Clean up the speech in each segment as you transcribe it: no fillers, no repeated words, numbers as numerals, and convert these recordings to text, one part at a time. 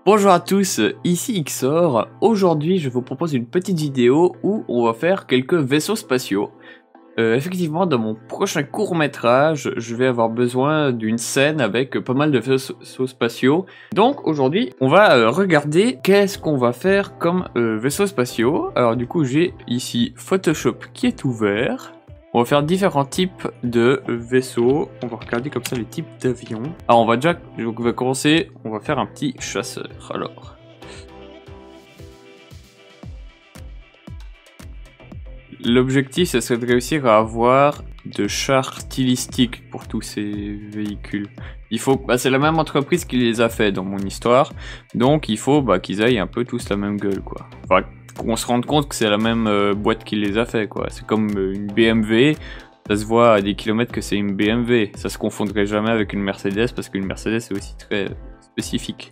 Bonjour à tous, ici Xor. Aujourd'hui, je vous propose une petite vidéo où on va faire quelques vaisseaux spatiaux. Effectivement, dans mon prochain court-métrage, je vais avoir besoin d'une scène avec pas mal de vaisseaux spatiaux. Donc aujourd'hui, on va regarder qu'est-ce qu'on va faire comme vaisseaux spatiaux. Alors du coup, j'ai ici Photoshop qui est ouvert. On va faire différents types de vaisseaux. On va regarder comme ça les types d'avions. Alors on va commencer, on va faire un petit chasseur. Alors. L'objectif, ce serait de réussir à avoir de chars stylistiques pour tous ces véhicules. Il faut, c'est la même entreprise qui les a fait dans mon histoire, donc il faut qu'ils aillent un peu tous la même gueule, quoi. Enfin, qu'on se rende compte que c'est la même boîte qui les a fait, quoi. C'est comme une BMW, ça se voit à des kilomètres que c'est une BMW. Ça se confondrait jamais avec une Mercedes parce qu'une Mercedes est aussi très spécifique.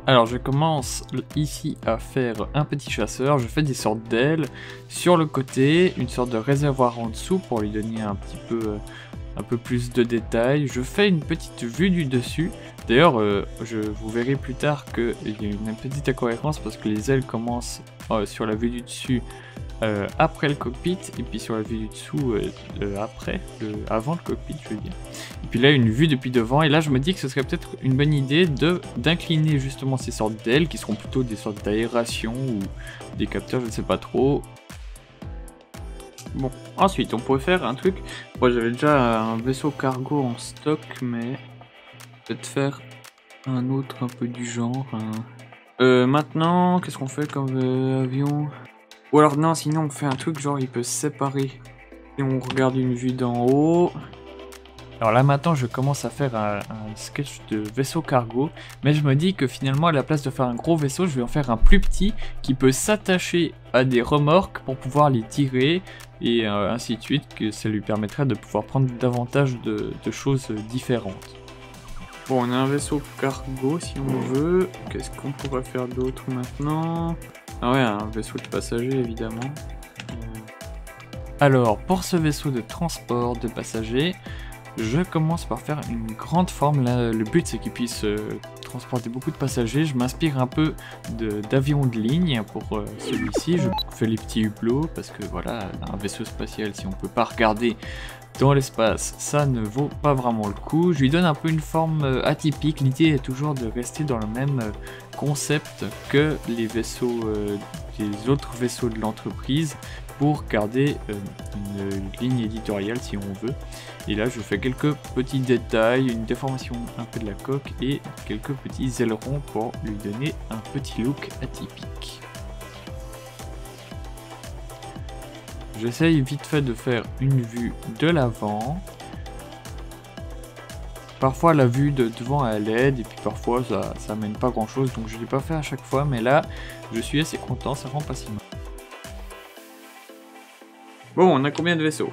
Alors je commence ici à faire un petit chasseur, je fais des sortes d'ailes sur le côté, une sorte de réservoir en dessous pour lui donner un peu plus de détails. Je fais une petite vue du dessus, d'ailleurs vous verrez plus tard qu'il y a une petite incohérence parce que les ailes commencent sur la vue du dessus après le cockpit et puis sur la vue du dessous avant le cockpit je veux dire. Et puis là une vue depuis devant et là je me dis que ce serait peut-être une bonne idée d'incliner justement ces sortes d'ailes qui seront plutôt des sortes d'aération ou des capteurs, je ne sais pas trop. Bon, ensuite on pourrait faire un truc, moi j'avais déjà un vaisseau cargo en stock mais peut-être faire un autre un peu du genre. Maintenant qu'est-ce qu'on fait comme avion? Ou alors non, sinon on fait un truc genre il peut se séparer. Et on regarde une vue d'en haut. Alors là maintenant je commence à faire un sketch de vaisseau cargo. Mais je me dis que finalement à la place de faire un gros vaisseau, je vais en faire un plus petit qui peut s'attacher à des remorques pour pouvoir les tirer. Et ainsi de suite, que ça lui permettrait de pouvoir prendre davantage de choses différentes. Bon, on a un vaisseau cargo si on veut. Qu'est-ce qu'on pourrait faire d'autre maintenant? Ah ouais, un vaisseau de passagers évidemment. Alors, pour ce vaisseau de transport de passagers, je commence par faire une grande forme. Là, le but c'est qu'il puisse transporter beaucoup de passagers. Je m'inspire un peu d'avions de ligne pour celui-ci. Je fais les petits hublots parce que voilà, un vaisseau spatial, si on peut pas regarder dans l'espace, ça ne vaut pas vraiment le coup. Je lui donne un peu une forme atypique. L'idée est toujours de rester dans le même concept que les vaisseaux, les autres vaisseaux de l'entreprise pour garder une ligne éditoriale si on veut. Et là je fais quelques petits détails, une déformation un peu de la coque et quelques petits ailerons pour lui donner un petit look atypique. J'essaye vite fait de faire une vue de l'avant. Parfois la vue de devant elle aide et puis parfois ça mène pas grand chose, donc je l'ai pas fait à chaque fois, mais là je suis assez content, ça rend pas si mal. Bon, on a combien de vaisseaux?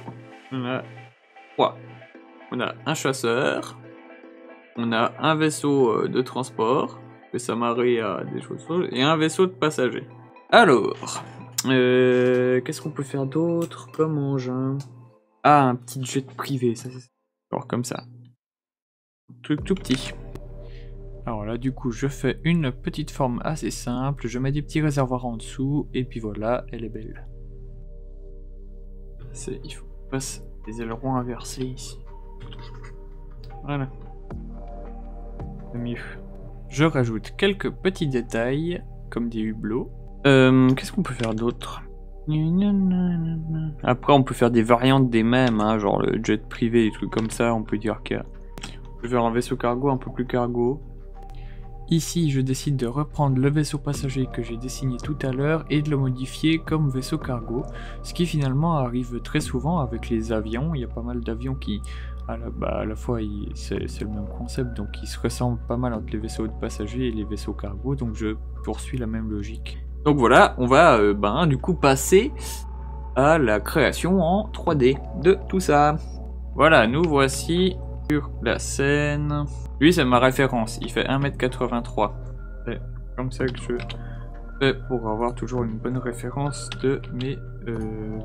On a 3. On a un chasseur, on a un vaisseau de transport, que ça m'arrête à des choses, et un vaisseau de passagers. Alors, qu'est-ce qu'on peut faire d'autre comme engin? Ah, un petit jet privé, ça c'est genre comme ça. Truc tout petit. Alors là du coup je fais une petite forme assez simple, je mets des petits réservoirs en dessous et puis voilà, elle est belle. Il faut passer des ailerons inversés ici. Voilà. C'est mieux. Je rajoute quelques petits détails comme des hublots. Qu'est-ce qu'on peut faire d'autre? Après on peut faire des variantes des mêmes, hein, genre le jet privé, des trucs comme ça, on peut dire qu'il y a... On peut faire un vaisseau cargo un peu plus cargo. Ici je décide de reprendre le vaisseau passager que j'ai dessiné tout à l'heure et de le modifier comme vaisseau cargo. Ce qui finalement arrive très souvent avec les avions, il y a pas mal d'avions qui... à la fois c'est le même concept, donc ils se ressemblent pas mal entre les vaisseaux de passagers et les vaisseaux cargo, donc je poursuis la même logique. Donc voilà, on va du coup passer à la création en 3D de tout ça. Voilà, nous voici sur la scène. Lui c'est ma référence, il fait 1m83. C'est comme ça que je fais pour avoir toujours une bonne référence de mes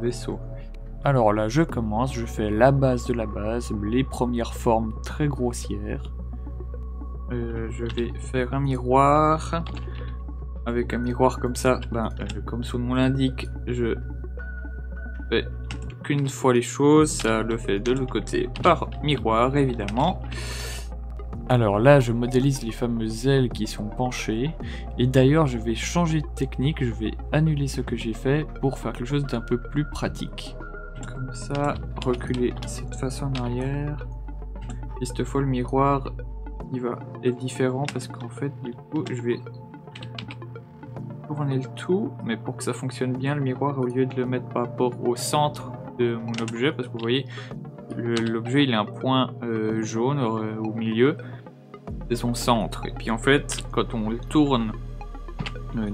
vaisseaux. Alors là je commence, je fais la base de la base, les premières formes très grossières. je vais faire un miroir. Avec un miroir comme ça, comme son nom l'indique, je fais qu'une fois les choses, ça le fait de l'autre côté par miroir évidemment. Alors là je modélise les fameuses ailes qui sont penchées, et d'ailleurs je vais changer de technique, je vais annuler ce que j'ai fait pour faire quelque chose d'un peu plus pratique. Comme ça, reculer cette face en arrière, et cette fois le miroir il va être différent parce qu'en fait du coup je vais tourner le tout, mais pour que ça fonctionne bien le miroir, au lieu de le mettre par rapport au centre de mon objet, parce que vous voyez l'objet il a un point jaune au milieu, c'est son centre, et puis en fait quand on le tourne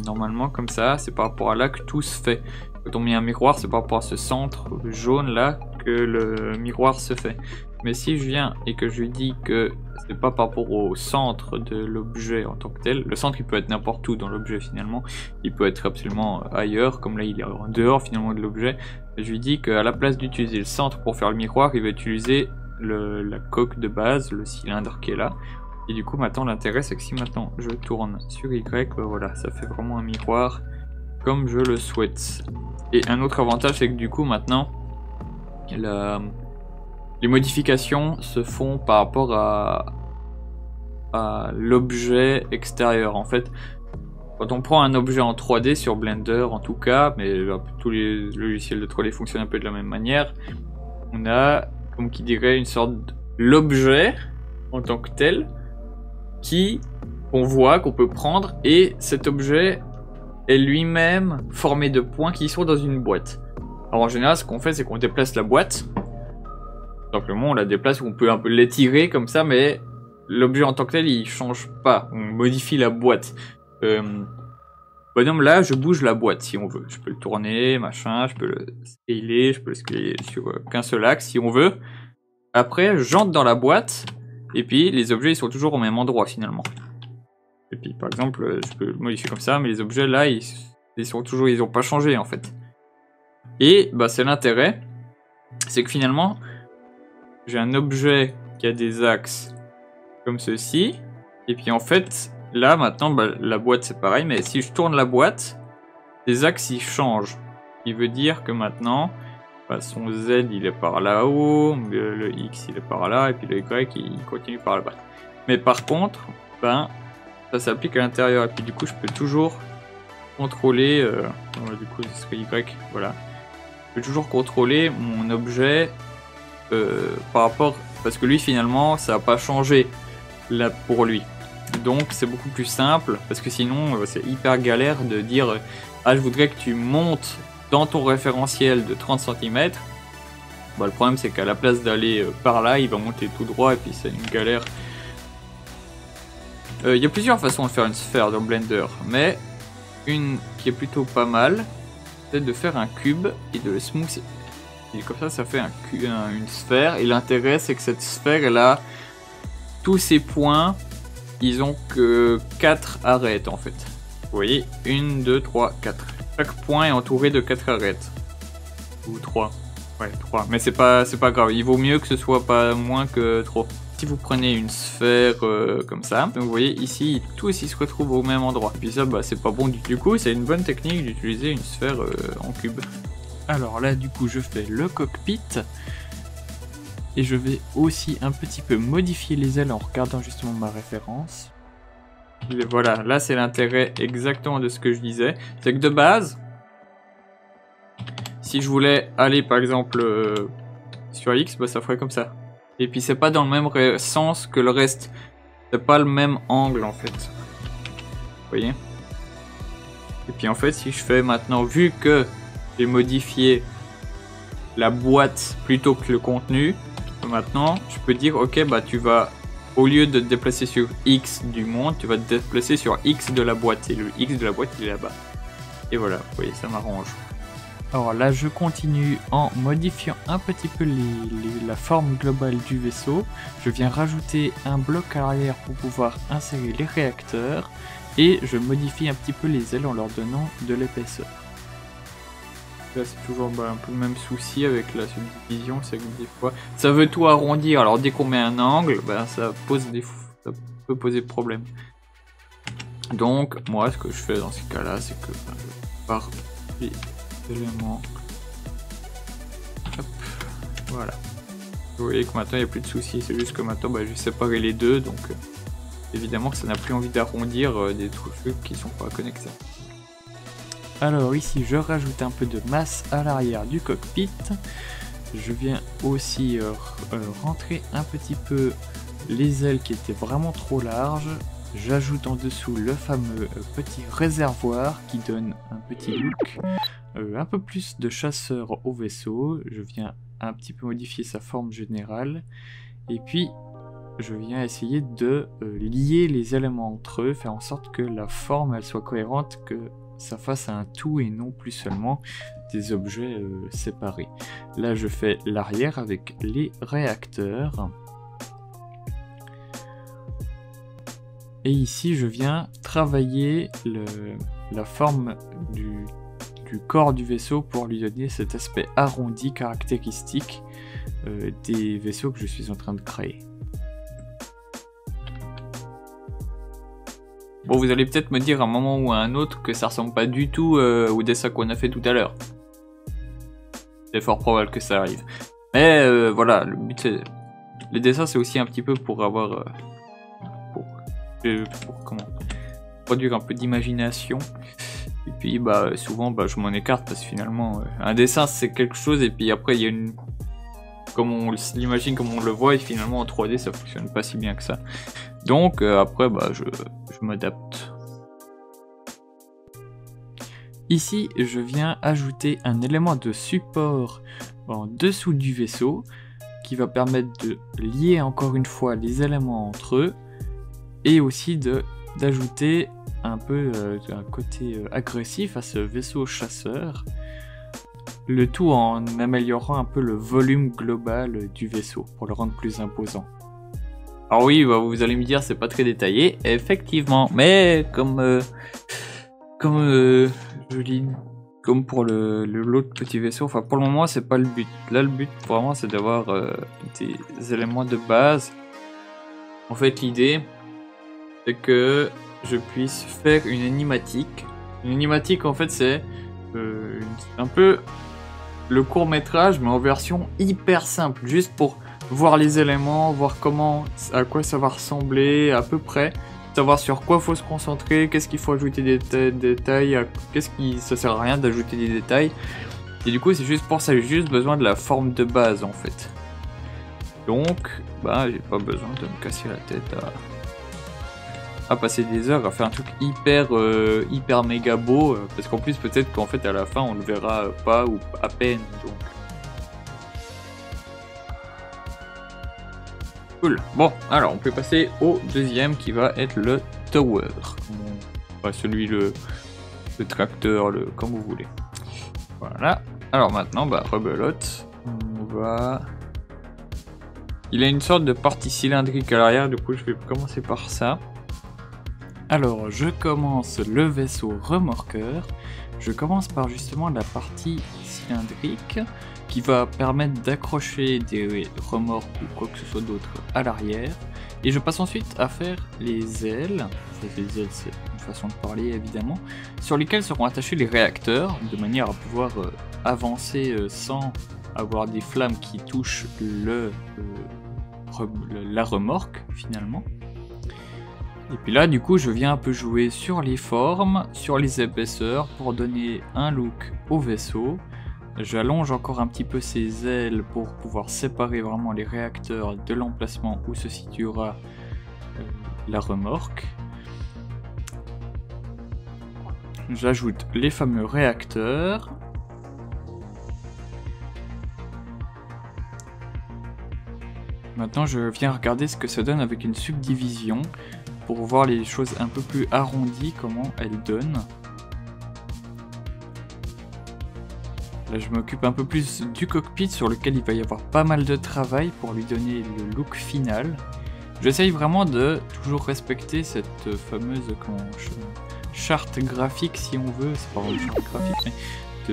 normalement comme ça, c'est par rapport à là que tout se fait. Quand on met un miroir, c'est par rapport à ce centre jaune là que le miroir se fait. Mais si je viens et que je lui dis que c'est pas par rapport au centre de l'objet en tant que tel, le centre il peut être n'importe où dans l'objet finalement, il peut être absolument ailleurs, comme là il est en dehors finalement de l'objet, je lui dis qu'à la place d'utiliser le centre pour faire le miroir, il va utiliser la coque de base, le cylindre qui est là. Et du coup maintenant l'intérêt c'est que si maintenant je tourne sur Y, voilà, ça fait vraiment un miroir comme je le souhaite. Et un autre avantage c'est que du coup maintenant les modifications se font par rapport à l'objet extérieur. En fait, quand on prend un objet en 3D sur Blender en tout cas, mais tous les logiciels de 3D fonctionnent un peu de la même manière, on a, comme qui dirait, une sorte l'objet en tant que tel qu'on voit, qu'on peut prendre, et cet objet est lui-même formé de points qui sont dans une boîte. Alors en général, ce qu'on fait, c'est qu'on déplace la boîte. Simplement, on la déplace, on peut un peu l'étirer comme ça, mais l'objet en tant que tel, il change pas. On modifie la boîte. Bonhomme, là, je bouge la boîte si on veut. Je peux le tourner, machin, je peux le scaler, je peux le scaler sur qu'un seul axe si on veut. Après, j'entre dans la boîte, et puis les objets, ils sont toujours au même endroit finalement. Et puis, par exemple, je peux le modifier comme ça, mais les objets, là, ils sont toujours, ils ont pas changé en fait. Et, c'est l'intérêt, c'est que finalement, j'ai un objet qui a des axes comme ceci, et puis en fait, là maintenant, la boîte c'est pareil, mais si je tourne la boîte, les axes ils changent. Il veut dire que maintenant, son Z il est par là-haut, le X il est par là, et puis le Y il continue par là-bas. Mais par contre, ça s'applique à l'intérieur, et puis du coup je peux toujours contrôler, du coup ce serait Y, voilà. Je peux toujours contrôler mon objet par rapport, parce que lui finalement ça n'a pas changé là pour lui, donc c'est beaucoup plus simple, parce que sinon c'est hyper galère de dire ah je voudrais que tu montes dans ton référentiel de 30 cm. Le problème c'est qu'à la place d'aller par là il va monter tout droit, et puis c'est une galère. Il y a plusieurs façons de faire une sphère dans Blender, mais une qui est plutôt pas mal, c'est de faire un cube et de le smoother. Et comme ça, ça fait une sphère. Et l'intérêt, c'est que cette sphère, elle a tous ces points. Ils ont que 4 arêtes en fait. Vous voyez, 1, 2, 3, 4. Chaque point est entouré de 4 arêtes. Ou 3. Ouais, 3. Mais c'est pas grave. Il vaut mieux que ce soit pas moins que trop. Si vous prenez une sphère comme ça, vous voyez ici, tous ils se retrouvent au même endroit. Et puis ça, c'est pas bon du coup. C'est une bonne technique d'utiliser une sphère en cube. Alors là du coup je fais le cockpit et je vais aussi un petit peu modifier les ailes en regardant justement ma référence. Et voilà, là c'est l'intérêt exactement de ce que je disais, c'est que de base, si je voulais aller par exemple sur X, ça ferait comme ça. Et puis c'est pas dans le même sens que le reste, c'est pas le même angle en fait. Vous voyez? Et puis en fait si je fais maintenant, vu que j'ai modifié la boîte plutôt que le contenu, maintenant je peux dire ok tu vas, au lieu de te déplacer sur X du monde, tu vas te déplacer sur X de la boîte, et le X de la boîte il est là-bas. Et voilà, vous voyez, ça m'arrange. Alors là je continue en modifiant un petit peu la forme globale du vaisseau. Je viens rajouter un bloc à l'arrière pour pouvoir insérer les réacteurs, et je modifie un petit peu les ailes en leur donnant de l'épaisseur. Là c'est toujours un peu le même souci avec la subdivision, c'est que des fois ça veut tout arrondir, alors dès qu'on met un angle, ça pose peut poser problème. Donc moi ce que je fais dans ces cas-là, c'est que je pars les éléments. Hop, voilà. Vous voyez que maintenant il n'y a plus de soucis, c'est juste que maintenant je vais séparer les deux, donc évidemment que ça n'a plus envie d'arrondir des trucs qui sont pas connectés. Alors ici je rajoute un peu de masse à l'arrière du cockpit. Je viens aussi rentrer un petit peu les ailes qui étaient vraiment trop larges. J'ajoute en dessous le fameux petit réservoir qui donne un petit look, un peu plus de chasseur au vaisseau. Je viens un petit peu modifier sa forme générale. Et puis je viens essayer de lier les éléments entre eux, faire en sorte que la forme elle soit cohérente, que ça fasse un tout et non plus seulement des objets séparés. Là je fais l'arrière avec les réacteurs. Et ici je viens travailler la forme du corps du vaisseau pour lui donner cet aspect arrondi caractéristique des vaisseaux que je suis en train de créer. Bon, vous allez peut-être me dire à un moment ou à un autre que ça ressemble pas du tout au dessin qu'on a fait tout à l'heure. C'est fort probable que ça arrive. Mais voilà, le but c'est... Les dessins c'est aussi un petit peu pour avoir... pour comment produire un peu d'imagination. Et puis souvent je m'en écarte parce que finalement un dessin c'est quelque chose et puis après il y a une... Comme on l'imagine, comme on le voit, et finalement en 3D ça fonctionne pas si bien que ça. Donc après je m'adapte. Ici je viens ajouter un élément de support en dessous du vaisseau qui va permettre de lier encore une fois les éléments entre eux et aussi d'ajouter un peu un côté agressif à ce vaisseau chasseur. Le tout en améliorant un peu le volume global du vaisseau pour le rendre plus imposant. Alors oui, vous allez me dire c'est pas très détaillé, effectivement, mais comme pour l'autre petit vaisseau, enfin pour le moment c'est pas le but. Là le but vraiment c'est d'avoir des éléments de base. En fait l'idée c'est que je puisse faire une animatique. Une animatique en fait c'est un peu le court métrage mais en version hyper simple, juste pour voir les éléments, voir à quoi ça va ressembler à peu près, savoir sur quoi faut se concentrer, qu'est-ce qu'il faut ajouter des détails, ça sert à rien d'ajouter des détails. Et du coup c'est juste pour ça, j'ai juste besoin de la forme de base en fait. Donc j'ai pas besoin de me casser la tête à passer des heures à faire un truc hyper méga beau, parce qu'en plus peut-être qu'en fait à la fin on le verra pas ou à peine. Donc cool. Bon, alors on peut passer au deuxième qui va être le tower. Enfin, celui le tracteur, comme vous voulez. Voilà. Alors maintenant, rebelote. Il a une sorte de partie cylindrique à l'arrière, du coup je vais commencer par ça. Alors je commence le vaisseau remorqueur. Je commence par justement la partie cylindrique qui va permettre d'accrocher des remorques ou quoi que ce soit d'autre à l'arrière. Et je passe ensuite à faire les ailes, les ailes c'est une façon de parler évidemment, sur lesquelles seront attachés les réacteurs, de manière à pouvoir avancer sans avoir des flammes qui touchent la remorque finalement. Et puis là du coup je viens un peu jouer sur les formes, sur les épaisseurs pour donner un look au vaisseau. J'allonge encore un petit peu ses ailes pour pouvoir séparer vraiment les réacteurs de l'emplacement où se situera la remorque. J'ajoute les fameux réacteurs. Maintenant je viens regarder ce que ça donne avec une subdivision pour voir les choses un peu plus arrondies, comment elles donnent. Là je m'occupe un peu plus du cockpit sur lequel il va y avoir pas mal de travail pour lui donner le look final. J'essaye vraiment de toujours respecter cette fameuse charte graphique si on veut, c'est pas vraiment une charte graphique, mais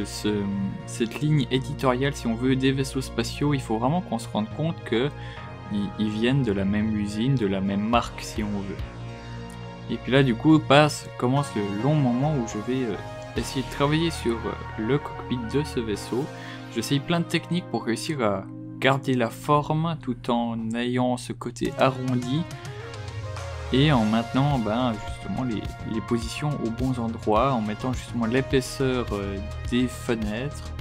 de cette ligne éditoriale si on veut des vaisseaux spatiaux. Il faut vraiment qu'on se rende compte que ils viennent de la même usine, de la même marque si on veut. Et puis là du coup commence le long moment où je vais essayer de travailler sur le cockpit de ce vaisseau. J'essaye plein de techniques pour réussir à garder la forme tout en ayant ce côté arrondi et en maintenant justement les positions aux bons endroits, en mettant justement l'épaisseur des fenêtres,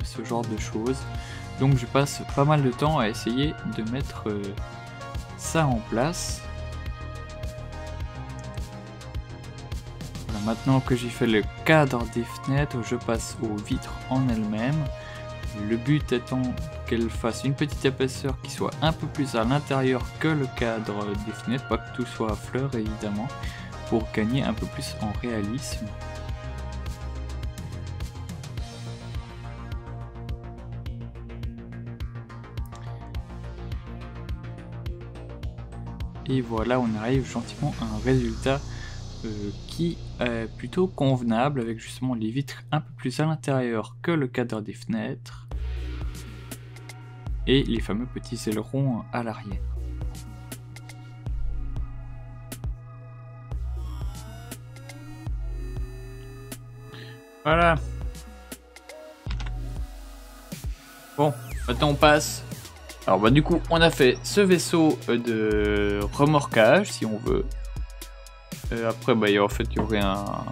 ce genre de choses. Donc je passe pas mal de temps à essayer de mettre ça en place. Voilà, maintenant que j'ai fait le cadre des fenêtres, je passe aux vitres en elles-mêmes. Le but étant qu'elles fassent une petite épaisseur qui soit un peu plus à l'intérieur que le cadre des fenêtres, pas que tout soit à fleurs évidemment, pour gagner un peu plus en réalisme. Et voilà, on arrive gentiment à un résultat qui est plutôt convenable, avec justement les vitres un peu plus à l'intérieur que le cadre des fenêtres et les fameux petits ailerons à l'arrière. Voilà. Bon, maintenant on passe. Alors du coup, on a fait ce vaisseau de remorquage, si on veut. Après, en fait, il y aurait un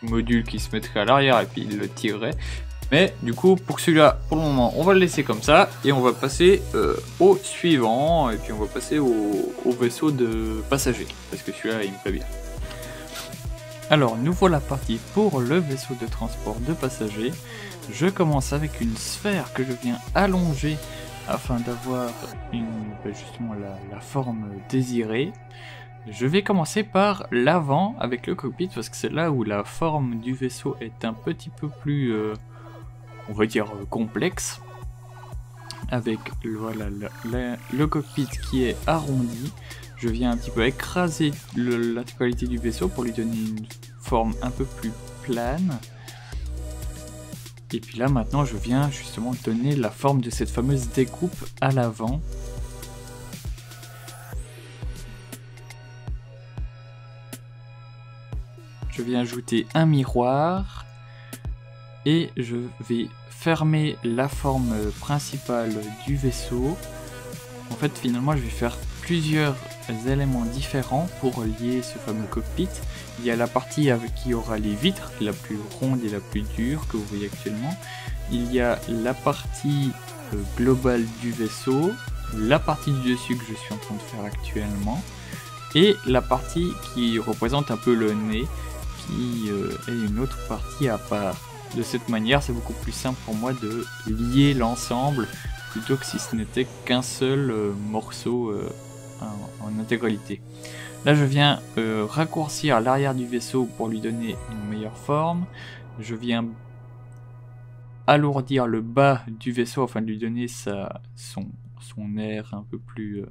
module qui se mettrait à l'arrière et puis il le tirerait. Mais du coup, pour celui-là, pour le moment, on va le laisser comme ça. Et on va passer au suivant. Et puis on va passer au vaisseau de passagers. Parce que celui-là, il me plaît bien. Alors, nous voilà partis pour le vaisseau de transport de passagers. Je commence avec une sphère que je viens allonger afin d'avoir justement la forme désirée. Je vais commencer par l'avant avec le cockpit parce que c'est là où la forme du vaisseau est un petit peu plus, on va dire, complexe. Avec voilà, le cockpit qui est arrondi. Je viens un petit peu écraser la totalité du vaisseau pour lui donner une forme un peu plus plane. Et puis là maintenant je viens justement donner la forme de cette fameuse découpe à l'avant. Je viens ajouter un miroir et je vais fermer la forme principale du vaisseau. En fait finalement je vais faire plusieurs éléments différents pour lier ce fameux cockpit. Il y a la partie avec qui aura les vitres, la plus ronde et la plus dure que vous voyez actuellement. Il y a la partie globale du vaisseau, la partie du dessus que je suis en train de faire actuellement, et la partie qui représente un peu le nez, qui est une autre partie à part. De cette manière, c'est beaucoup plus simple pour moi de lier l'ensemble, plutôt que si ce n'était qu'un seul morceau en intégralité. Là je viens raccourcir l'arrière du vaisseau pour lui donner une meilleure forme. Je viens alourdir le bas du vaisseau afin de lui donner son air un peu plus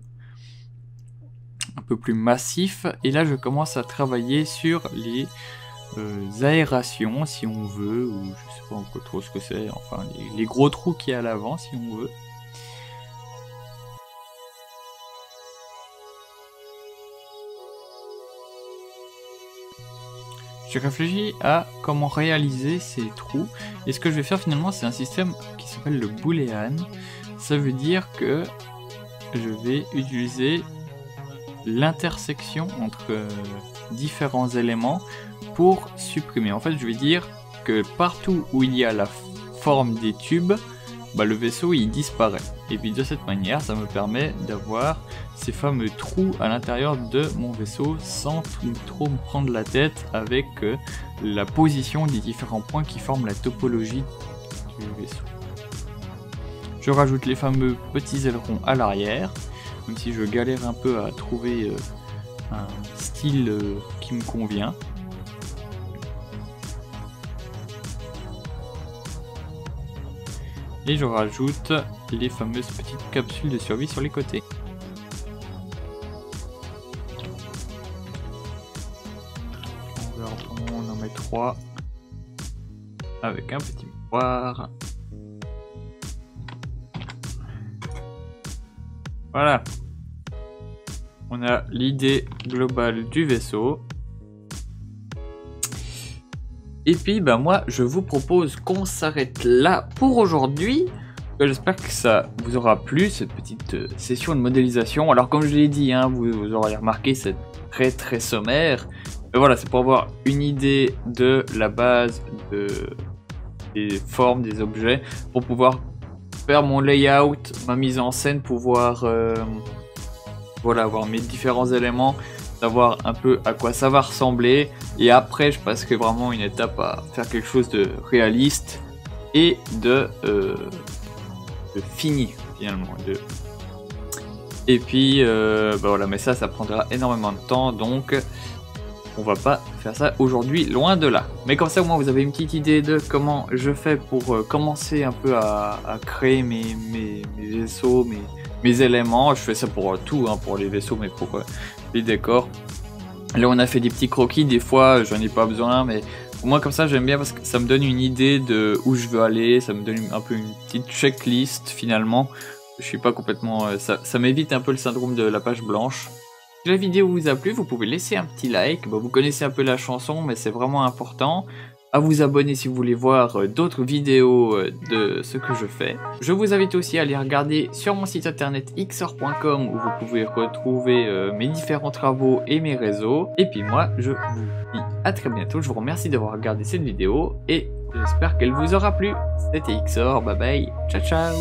massif. Et là je commence à travailler sur les aérations si on veut, ou je sais pas encore trop ce que c'est, enfin les gros trous qu'il y a à l'avant si on veut. J'ai réfléchi à comment réaliser ces trous, et ce que je vais faire finalement c'est un système qui s'appelle le booléan. Ça veut dire que je vais utiliser l'intersection entre différents éléments pour supprimer. En fait je vais dire que partout où il y a la forme des tubes, le vaisseau il disparaît. Et puis de cette manière ça me permet d'avoir ces fameux trous à l'intérieur de mon vaisseau sans trop me prendre la tête avec la position des différents points qui forment la topologie du vaisseau. Je rajoute les fameux petits ailerons à l'arrière, même si je galère un peu à trouver un style qui me convient. Et je rajoute les fameuses petites capsules de survie sur les côtés. On en met 3 avec un petit miroir. Voilà. On a l'idée globale du vaisseau. Et puis, bah, moi, je vous propose qu'on s'arrête là pour aujourd'hui. J'espère que ça vous aura plu, cette petite session de modélisation. Alors, comme je l'ai dit, hein, vous aurez remarqué, c'est très sommaire. Mais voilà, c'est pour avoir une idée de la base des formes, des objets, pour pouvoir faire mon layout, ma mise en scène, pouvoir voilà, avoir mes différents éléments, savoir un peu à quoi ça va ressembler. Et après, je passerai vraiment une étape à faire quelque chose de réaliste et de fini finalement. Et puis, bah voilà, mais ça prendra énormément de temps, donc on va pas faire ça aujourd'hui, loin de là. Mais comme ça, au moins, vous avez une petite idée de comment je fais pour commencer un peu à créer mes vaisseaux, mes éléments. Je fais ça pour tout, hein, pour les vaisseaux, mais pour les décors. Là, on a fait des petits croquis, des fois, j'en ai pas besoin, mais au moins comme ça, j'aime bien parce que ça me donne une idée de où je veux aller, ça me donne un peu une petite checklist, finalement. Je suis pas complètement... ça m'évite un peu le syndrome de la page blanche. Si la vidéo vous a plu, vous pouvez laisser un petit like. Bon, vous connaissez un peu la chanson, mais c'est vraiment important. À vous abonner si vous voulez voir d'autres vidéos de ce que je fais. Je vous invite aussi à aller regarder sur mon site internet xor.com où vous pouvez retrouver mes différents travaux et mes réseaux. Et puis moi, je vous dis à très bientôt. Je vous remercie d'avoir regardé cette vidéo et j'espère qu'elle vous aura plu. C'était Xor, bye bye, ciao ciao.